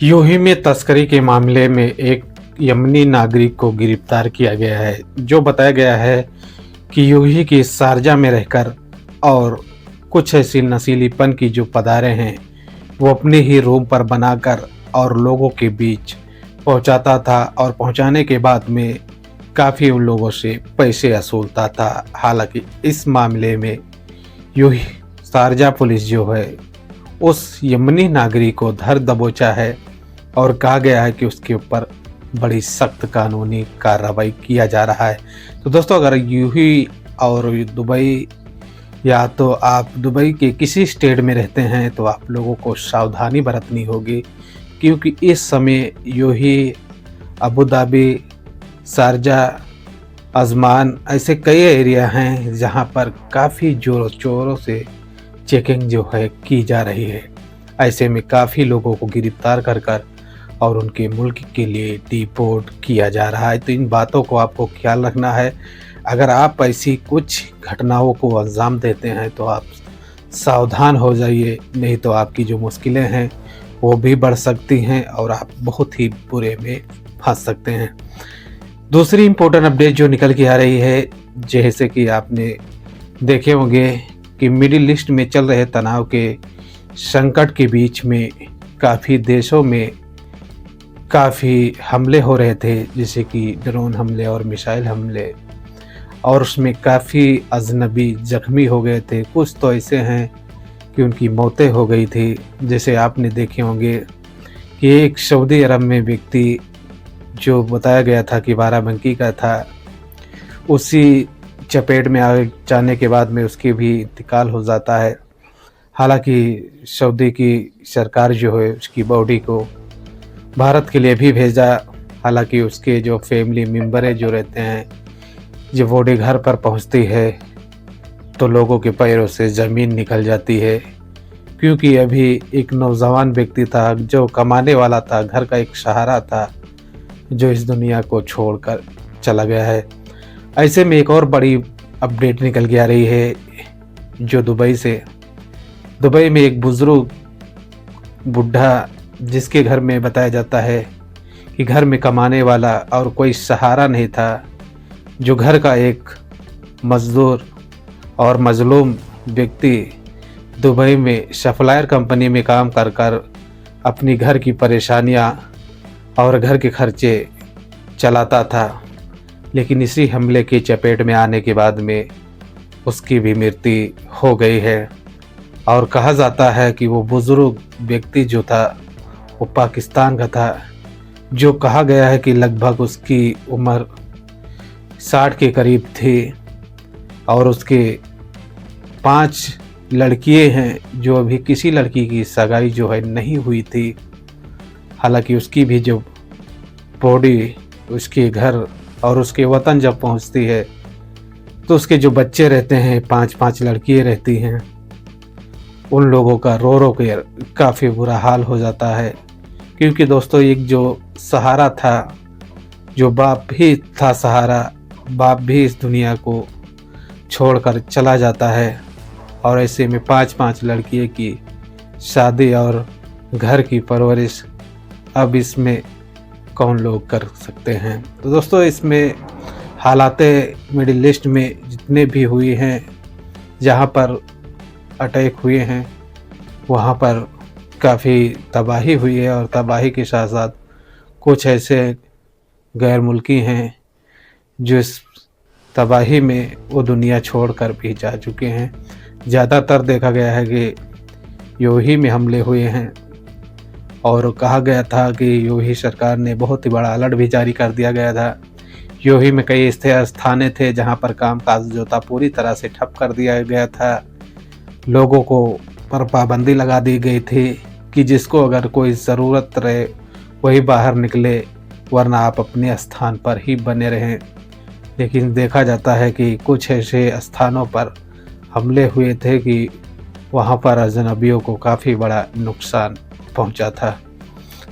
यूही में तस्करी के मामले में एक यमनी नागरिक को गिरफ्तार किया गया है। जो बताया गया है कि यूही की शारजा में रहकर और कुछ ऐसी नशीलीपन की जो पदारें हैं वो अपने ही रूम पर बनाकर और लोगों के बीच पहुंचाता था और पहुंचाने के बाद में काफ़ी उन लोगों से पैसे वसूलता था। हालांकि इस मामले में यूही शारजा पुलिस जो है उस यमनी नागरिक को धर दबोचा है और कहा गया है कि उसके ऊपर बड़ी सख्त कानूनी कार्रवाई किया जा रहा है। तो दोस्तों, अगर यूही और दुबई या तो आप दुबई के किसी स्टेट में रहते हैं तो आप लोगों को सावधानी बरतनी होगी, क्योंकि इस समय यूही, अबू धाबी, शारजा, अजमान ऐसे कई एरिया हैं जहां पर काफ़ी जोरों शोरों से चेकिंग जो है की जा रही है। ऐसे में काफ़ी लोगों को गिरफ्तार कर कर और उनके मुल्क के लिए डिपोर्ट किया जा रहा है। तो इन बातों को आपको ख्याल रखना है। अगर आप ऐसी कुछ घटनाओं को अंजाम देते हैं तो आप सावधान हो जाइए, नहीं तो आपकी जो मुश्किलें हैं वो भी बढ़ सकती हैं और आप बहुत ही बुरे में फंस सकते हैं। दूसरी इम्पोर्टेंट अपडेट जो निकल के आ रही है, जैसे कि आपने देखे होंगे कि मिडिल ईस्ट में चल रहे तनाव के संकट के बीच में काफ़ी देशों में काफ़ी हमले हो रहे थे, जैसे कि ड्रोन हमले और मिसाइल हमले, और उसमें काफ़ी अजनबी ज़ख्मी हो गए थे। कुछ तो ऐसे हैं कि उनकी मौतें हो गई थी। जैसे आपने देखे होंगे कि एक सऊदी अरब में व्यक्ति जो बताया गया था कि बाराबंकी का था, उसी चपेट में आ जाने के बाद में उसकी भी इंतकाल हो जाता है। हालांकि सऊदी की सरकार जो है उसकी बॉडी को भारत के लिए भी भेजा। हालांकि उसके जो फैमिली मेम्बर जो रहते हैं, जब बॉडी घर पर पहुंचती है तो लोगों के पैरों से ज़मीन निकल जाती है, क्योंकि अभी एक नौजवान व्यक्ति था जो कमाने वाला था, घर का एक सहारा था, जो इस दुनिया को छोड़कर चला गया है। ऐसे में एक और बड़ी अपडेट निकल के आ रही है जो दुबई से। दुबई में एक बुजुर्ग बुढ़ा, जिसके घर में बताया जाता है कि घर में कमाने वाला और कोई सहारा नहीं था, जो घर का एक मजदूर और मजलूम व्यक्ति दुबई में सप्लायर कंपनी में काम कर कर अपनी घर की परेशानियां और घर के खर्चे चलाता था। लेकिन इसी हमले की चपेट में आने के बाद में उसकी भी मृत्यु हो गई है। और कहा जाता है कि वो बुजुर्ग व्यक्ति जो था वो पाकिस्तान का था, जो कहा गया है कि लगभग उसकी उम्र 60 के करीब थी और उसके 5 लड़कियां हैं जो अभी किसी लड़की की सगाई जो है नहीं हुई थी। हालांकि उसकी भी जो बॉडी उसके घर और उसके वतन जब पहुंचती है तो उसके जो बच्चे रहते हैं, 5-5 लड़कियां रहती हैं, उन लोगों का रो रो के काफ़ी बुरा हाल हो जाता है। क्योंकि दोस्तों, एक जो सहारा था, जो बाप भी था सहारा, बाप भी इस दुनिया को छोड़कर चला जाता है, और ऐसे में 5-5 लड़कियों की शादी और घर की परवरिश अब इसमें कौन लोग कर सकते हैं। तो दोस्तों, इसमें हालातें मिडिल ईस्ट में जितने भी हुए हैं, जहाँ पर अटैक हुए हैं, वहाँ पर काफ़ी तबाही हुई है, और तबाही के साथ साथ कुछ ऐसे गैर मुल्की हैं जो इस तबाही में वो दुनिया छोड़कर भी जा चुके हैं। ज़्यादातर देखा गया है कि यूही में हमले हुए हैं, और कहा गया था कि यूही सरकार ने बहुत ही बड़ा अलर्ट भी जारी कर दिया गया था। यूही में कई ऐसे स्थान थे जहां पर कामकाज जो था पूरी तरह से ठप कर दिया गया था। लोगों को पर पाबंदी लगा दी गई थी कि जिसको अगर कोई ज़रूरत रहे वही बाहर निकले, वरना आप अपने स्थान पर ही बने रहें। लेकिन देखा जाता है कि कुछ ऐसे स्थानों पर हमले हुए थे कि वहाँ पर अजनबियों को काफ़ी बड़ा नुकसान पहुँचा था।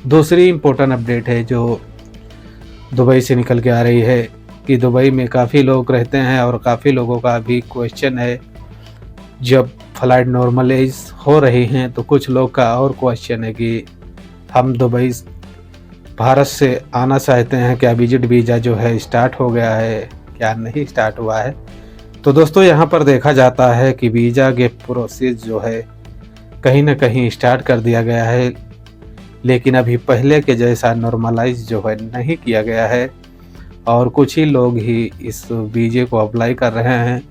दूसरी इम्पोर्टेंट अपडेट है जो दुबई से निकल के आ रही है कि दुबई में काफ़ी लोग रहते हैं और काफ़ी लोगों का भी क्वेश्चन है। जब फ़्लाइट नॉर्मलाइज हो रही हैं तो कुछ लोग का और क्वेश्चन है कि हम दुबई भारत से आना चाहते हैं, क्या विजिट वीज़ा जो है स्टार्ट हो गया है, क्या नहीं स्टार्ट हुआ है। तो दोस्तों यहाँ पर देखा जाता है कि वीज़ा के प्रोसेस जो है कहीं न कहीं स्टार्ट कर दिया गया है, लेकिन अभी पहले के जैसा नॉर्मलाइज़ जो है नहीं किया गया है और कुछ ही लोग ही इस वीज़े को अप्लाई कर रहे हैं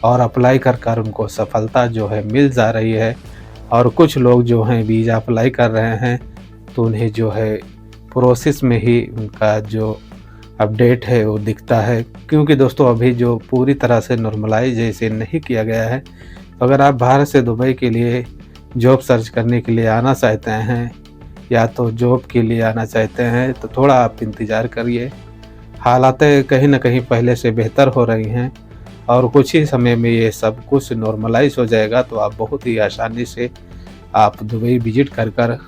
और अप्लाई कर उनको सफलता जो है मिल जा रही है। और कुछ लोग जो हैं वीज़ा अप्लाई कर रहे हैं तो उन्हें जो है प्रोसेस में ही उनका जो अपडेट है वो दिखता है, क्योंकि दोस्तों अभी जो पूरी तरह से नॉर्मलाइज इसे नहीं किया गया है। तो अगर आप भारत से दुबई के लिए जॉब सर्च करने के लिए आना चाहते हैं या तो जॉब के लिए आना चाहते हैं तो थोड़ा आप इंतज़ार करिए। हालातें कहीं न कहीं पहले से बेहतर हो रही हैं और कुछ ही समय में ये सब कुछ नॉर्मलाइज़ हो जाएगा, तो आप बहुत ही आसानी से आप दुबई विज़िट कर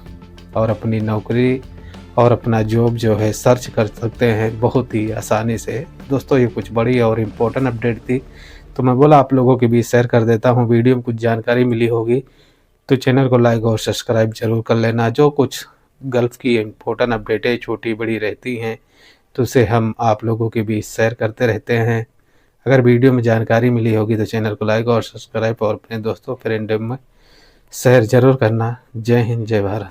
और अपनी नौकरी और अपना जॉब जो है सर्च कर सकते हैं बहुत ही आसानी से। दोस्तों ये कुछ बड़ी और इम्पोर्टेंट अपडेट थी, तो मैं बोला आप लोगों के बीच शेयर कर देता हूँ। वीडियो में कुछ जानकारी मिली होगी तो चैनल को लाइक और सब्सक्राइब ज़रूर कर लेना। जो कुछ गल्फ़ की इम्पोर्टेंट अपडेटें छोटी-बड़ी रहती हैं तो उसे हम आप लोगों के बीच शेयर करते रहते हैं। अगर वीडियो में जानकारी मिली होगी तो चैनल को लाइक और सब्सक्राइब और अपने दोस्तों फ्रेंड में शेयर ज़रूर करना। जय हिंद, जय भारत।